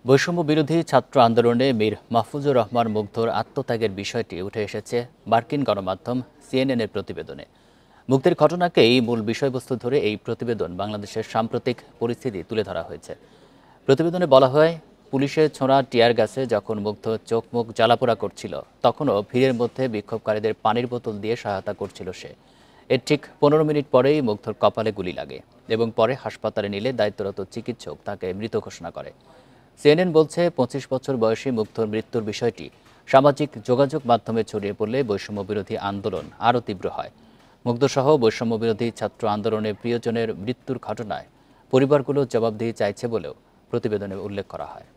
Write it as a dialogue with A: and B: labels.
A: বৈষম্য বিরোধী ছাত্র আন্দোলনে মীর মাহফুজুর রহমান মুগ্ধর আত্মত্যাগের বিষয়টি উঠে এসেছে মার্কিন গণমাধ্যম সিএনএনের প্রতিবেদনে। মুগ্ধের ঘটনাকেই মূল বিষয়বস্তু ধরে এই প্রতিবেদন বাংলাদেশের সাম্প্রতিক পরিস্থিতি তুলে ধরা হয়েছে। প্রতিবেদনে বলা হয়, পুলিশের ছোড়া টিয়ার গ্যাসে যখন মুগ্ধ চোখ মুখ জ্বালাপোড়া করছিল, তখনও ভিড়ের মধ্যে বিক্ষোভকারীদের পানির বোতল দিয়ে সহায়তা করছিল সে। এর ঠিক 15 মিনিট পরেই মুগ্ধর কপালে গুলি লাগে এবং পরে হাসপাতালে নিলে দায়িত্বরত চিকিৎসক তাকে মৃত ঘোষণা করে। সিএনএন বলছে, 25 বছর বয়সী মুগ্ধর মৃত্যুর বিষয়টি সামাজিক যোগাযোগ মাধ্যমে ছড়িয়ে পড়লে বৈষম্য বিরোধী আন্দোলন আরও তীব্র হয়। মুগ্ধসহ বৈষম্য বিরোধী ছাত্র আন্দোলনের প্রিয়জনের মৃত্যুর ঘটনায় পরিবারগুলো জবাবদিহি চাইছে বলেও প্রতিবেদনে উল্লেখ করা হয়।